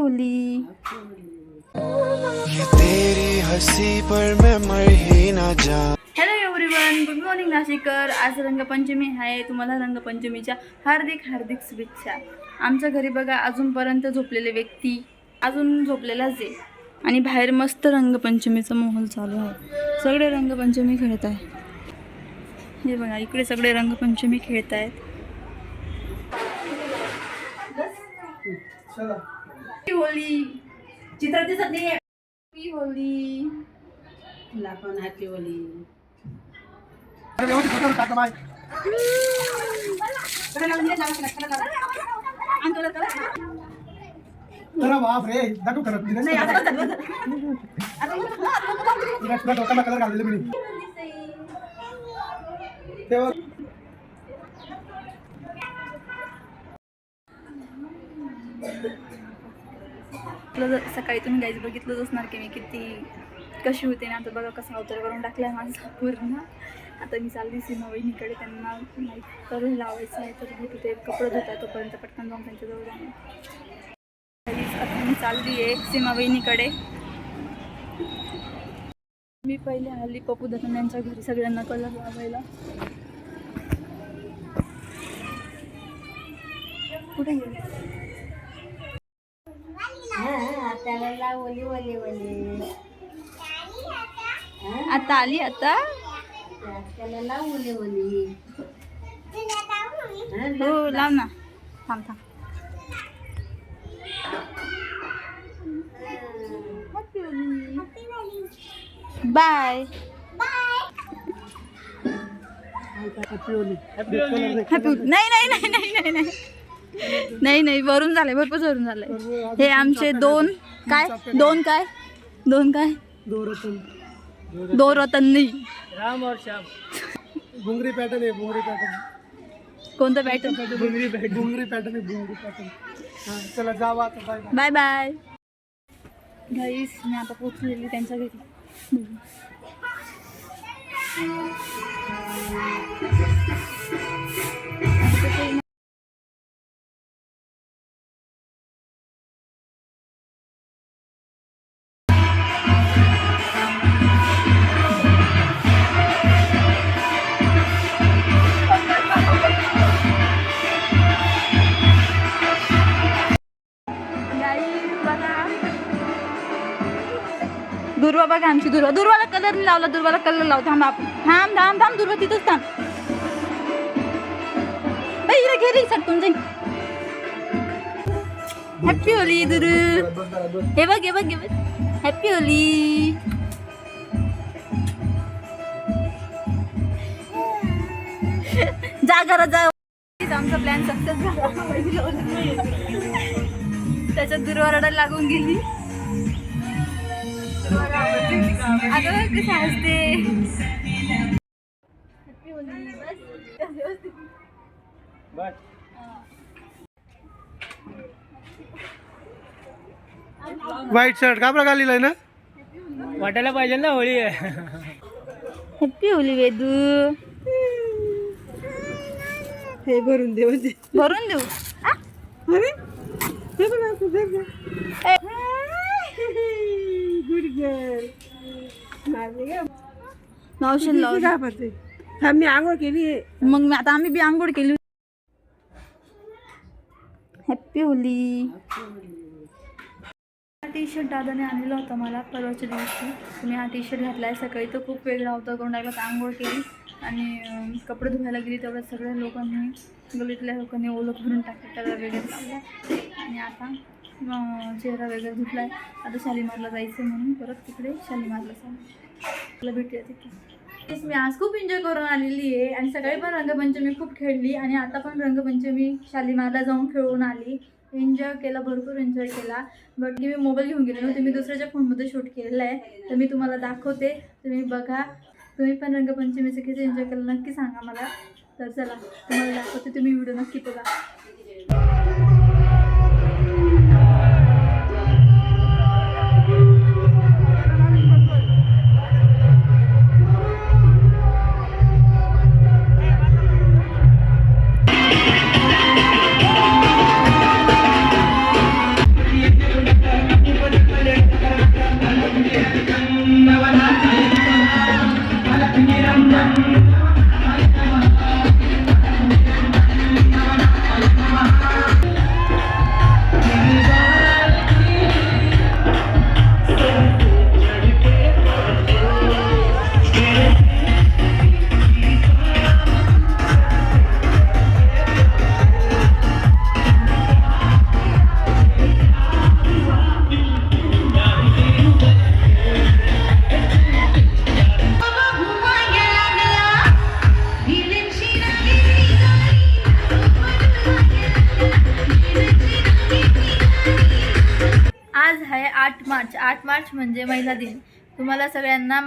Holy. तेरी हंसी पर मैं मर ही ना जाऊं। हॅलो एव्हरीवन, गुड मॉर्निंग नाशिककर। आज रंगपंचमी आहे, तुम्हाला रंगपंचमीच्या हार्दिक हार्दिक शुभेच्छा। आमच्या घरी बघा अजूनपर्यंत झोपलेले व्यक्ती अजून झोपलेलाच आहे आणि बाहेर मस्त रंगपंचमीचा माहोल चालू आहे। सगळे रंगपंचमी खेळत आहे। हे बघा इकडे सगळे रंगपंचमी खेळत आहेत। होली चित्र दिसत नाही। हॅपी होली, तुला पण हॅपी होली। करा बाप रे दाखव करत नाही आता डोक्याला कलर घाललेले मी तेव्हा सकाळी तुम्ही गाईज बघितलंच असणार की मी किती कशी होते ना। आता बघा कसा अवतार करून टाकलाय माझा पूर्ण। आता मी चालली सीमा वहिनीकडे, त्यांना लाईट करून लावायचं आहे तर घेत होते, कपडे धुत आहे तोपर्यंत पटकन जाऊन त्यांच्याजवळ जाणार। आता मी चालली आहे सीमा वहिनीकडे। मी पहिले आली पप्पू दादा यांच्या घरी सगळ्यांना कलर लावायला। कुठे गेले? आता आली आता हो लाव ना, थांब थांब। बाय नाही नाही नाही नाही नाही नाही नाही नाही वरून झालंय, भरपूर वरून झालंय। हे आमचे दोन दो रतन नाही, राम और श्याम। बुंगरी पॅटर्न आहे, बुंगरी पॅटर्न। कोणतं पॅटर्न? बुंगरी पॅटर्न आहे, बुंगरी पॅटर्न। हां चला जावा आता, बाय बाय बाय गाईस। मी आता पोचलेली त्यांच्या घरी। दुर्वा बघा आमची दुर्वाला कलर नाही लावला, दुर्वाला कलर लाव। थांब थांब थांब थांब दुर्वा तिथंच थांब। बाई इकडे घे रे सटकून जाईन। हॅपी होली दुरु। हे बघ हे बघ हे बघ, हॅपी होली। जा घरात जा। आमचा प्लॅन सक्सेस झाला। त्याच्यात दुर्वा रडायला लागून गेली। अगं कसं असते हॅपी होली बस। व्हाईट शर्ट का प्रकार लिहिलाय ना, वाटायला पाहिजे ना होळी आहे। Happy Holy Vedu. हे भरून देऊ भरून देऊ। Good girl. मावशीन लाव मी आंघोळ केली, मग आता आम्ही बी आंघोळ केली। Happy Holy. हा टी शर्ट दादाने आणलेला होता मला परवाच्या दिवशी। तुम्ही हा टी शर्ट घातला आहे सकाळी, तर खूप वेगळा होता करून टाकला। आंघोळ केली आणि कपडे धुवायला गेली तेवढ्यात सगळ्या लोकांनी गलीतल्या लोकांनी ओलं भरून टाकले, कलर वगैरे लावला आणि आता चेहरा वगैरे धुतला आहे। आता शालीमारला जायचं म्हणून परत तिकडे शालीमारला चालू भेटूया तिथे। मी आज खूप एन्जॉय करून आलेली आहे आणि सकाळी पण रंगपंचमी खूप खेळली आणि आता पण रंगपंचमी शालीमारला जाऊन खेळून आली। एन्जॉय केला, भरपूर एन्जॉय केला। बट मी मोबाईल घेऊन गेले नव्हते, मी दुसऱ्याच्या फोनमध्ये शूट केलेलं आहे, तर मी तुम्हाला दाखवते, तुम्ही बघा। तुम्ही पण रंगपंचमीचं किती एन्जॉय केलं नक्की सांगा मला। तर चला तुम्हाला दाखवते, तुम्ही व्हिडिओ नक्की बघा। 8 मार्च म्हणजे महिला दिन. तुम्हाला सगळ्यांना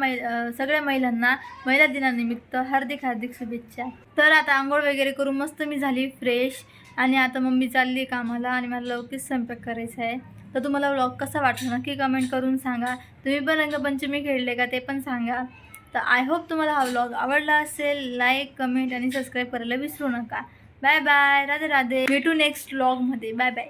सगळ्या महिलांना महिला दिनानिमित्त हार्दिक शुभेच्छा. तर आता आंघोळ वगैरे करून मस्त मी झाली फ्रेश आणि आता मम्मी चालली कामाला आणि मला लवकरच स्वयंपाक करायचा आहे. तर तुम्हाला व्लॉग कसा वाटला नक्की कमेंट करून सांगा. तुम्ही पण रंगपंचमी खेळले का ते पण सांगा. तर आय होप तुम्हाला हा व्लॉग आवडला असेल. लाईक कमेंट आणि सबस्क्राईब करायला विसरू नका. Bye bye. राधे राधे. भेटू नेक्स्ट व्लॉगमध्ये. Bye bye.